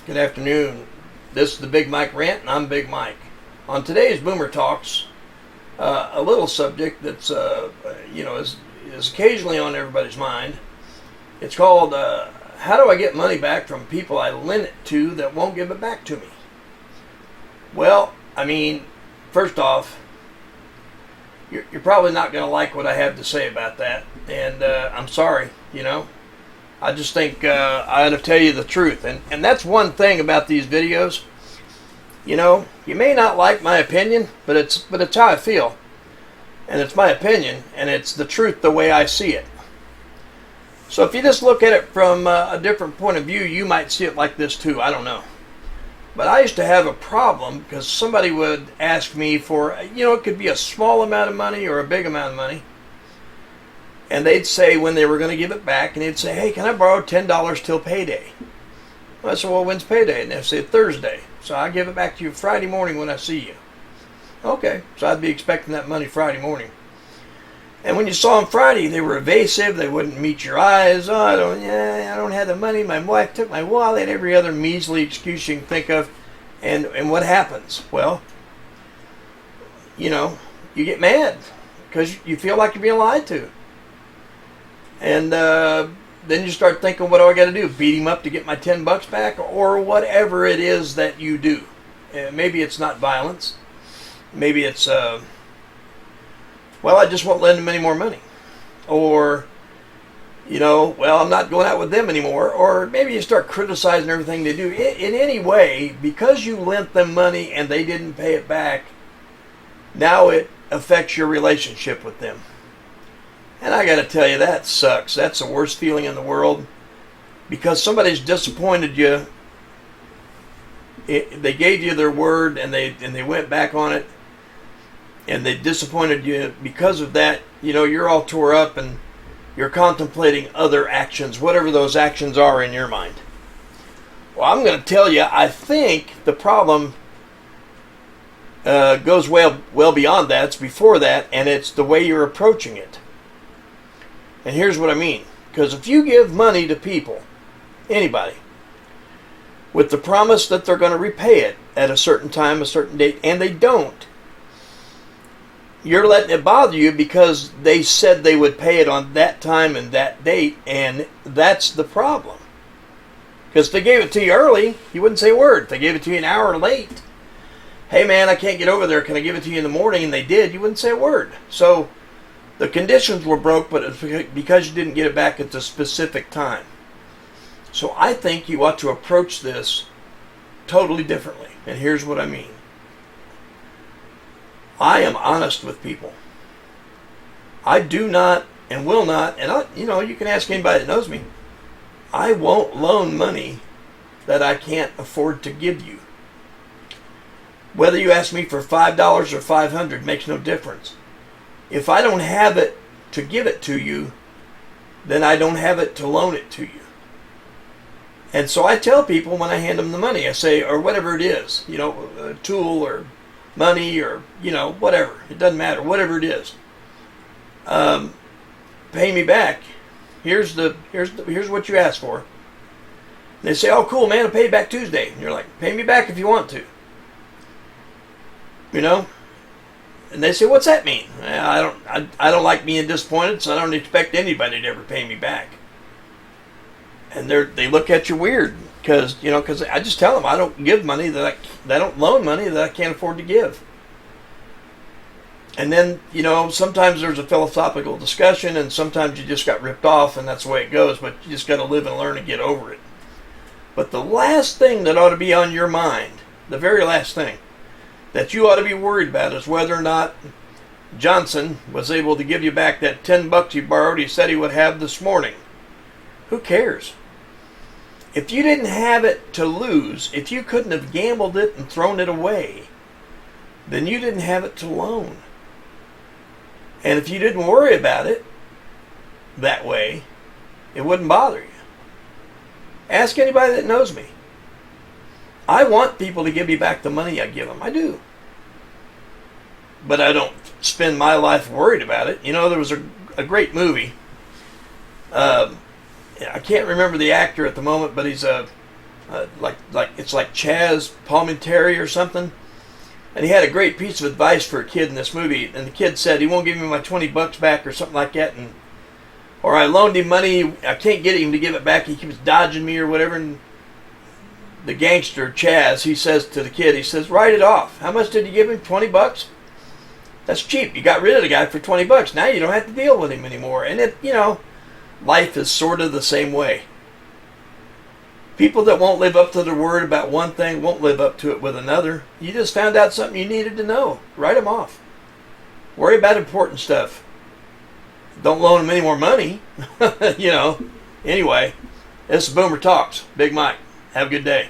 Good afternoon. This is the Big Mike Rant, and I'm Big Mike. On today's Boomer Talks, a little subject that's is occasionally on everybody's mind. It's called "How do I get money back from people I lent it to that won't give it back to me?" Well, first off, you're probably not going to like what I have to say about that, and I'm sorry. I just think I ought to tell you the truth. And that's one thing about these videos. You may not like my opinion, but it's how I feel. And it's my opinion, and it's the truth the way I see it. So if you just look at it from a different point of view, you might see it like this too. I don't know. But I used to have a problem because somebody would ask me for, it could be a small amount of money or a big amount of money. And they'd say when they were going to give it back, and they'd say, "Hey, can I borrow $10 till payday?" I said, "Well, when's payday?" And they'd say, "Thursday." So I give it back to you Friday morning when I see you. Okay, so I'd be expecting that money Friday morning. And when you saw them Friday, they were evasive. They wouldn't meet your eyes. "Oh, I don't have the money. My wife took my wallet." Every other measly excuse you can think of. And what happens? Well, you get mad because you feel like you're being lied to. And then you start thinking, what do I got to do? Beat him up to get my $10 back? Or whatever it is that you do. Maybe it's not violence. Maybe it's, I just won't lend him any more money. Or, I'm not going out with them anymore. Or maybe you start criticizing everything they do. In any way, because you lent them money and they didn't pay it back, now it affects your relationship with them. And I got to tell you, that sucks. That's the worst feeling in the world. Because somebody's disappointed you. They gave you their word and they went back on it. And they disappointed you. Because of that, you're all tore up and you're contemplating other actions, whatever those actions are in your mind. Well, I'm going to tell you, I think the problem goes well beyond that. It's before that, and it's the way you're approaching it. And here's what I mean. Because if you give money to people, anybody, with the promise that they're going to repay it at a certain time, a certain date, and they don't, you're letting it bother you because they said they would pay it on that time and that date, and that's the problem. Because if they gave it to you early, you wouldn't say a word. If they gave it to you an hour late, "Hey man, I can't get over there, can I give it to you in the morning?" and they did, you wouldn't say a word. So the conditions were broke, but it's because you didn't get it back at the specific time. So I think you ought to approach this totally differently. And here's what I mean. I am honest with people. I do not and will not, and you can ask anybody that knows me, I won't loan money that I can't afford to give you. Whether you ask me for $5 or $500 makes no difference. If I don't have it to give it to you, then I don't have it to loan it to you. And so I tell people when I hand them the money, I say, or whatever it is, a tool or money or, whatever. It doesn't matter, whatever it is. Pay me back. Here's what you asked for. And they say, "Oh, cool, man, I'll pay you back Tuesday." And you're like, "Pay me back if you want to." And they say, "What's that mean?" I don't like being disappointed, so I don't expect anybody to ever pay me back. And they look at you weird because I just tell them I don't give money I don't loan money that I can't afford to give. And then sometimes there's a philosophical discussion, and sometimes you just got ripped off, and that's the way it goes. But you just got to live and learn and get over it. But the last thing that ought to be on your mind, the very last thing that you ought to be worried about, is whether or not Johnson was able to give you back that $10 you borrowed he said he would have this morning. Who cares? If you didn't have it to lose, if you couldn't have gambled it and thrown it away, then you didn't have it to loan. And if you didn't worry about it that way, it wouldn't bother you. Ask anybody that knows me. I want people to give me back the money I give them. I do. But I don't spend my life worried about it. There was a great movie. I can't remember the actor at the moment, but he's a like it's like Chaz Palminteri or something. And he had a great piece of advice for a kid in this movie. And the kid said he won't give me my $20 back or something like that. And or I loaned him money, I can't get him to give it back. He keeps dodging me or whatever. And the gangster Chaz, he says to the kid, he says, write it off. How much did you give him? $20? That's cheap. You got rid of the guy for $20. Now you don't have to deal with him anymore. And it, life is sort of the same way. People that won't live up to their word about one thing won't live up to it with another. You just found out something you needed to know. Write them off. Worry about important stuff. Don't loan them any more money. Anyway, this is Boomer Talks. Big Mike. Have a good day.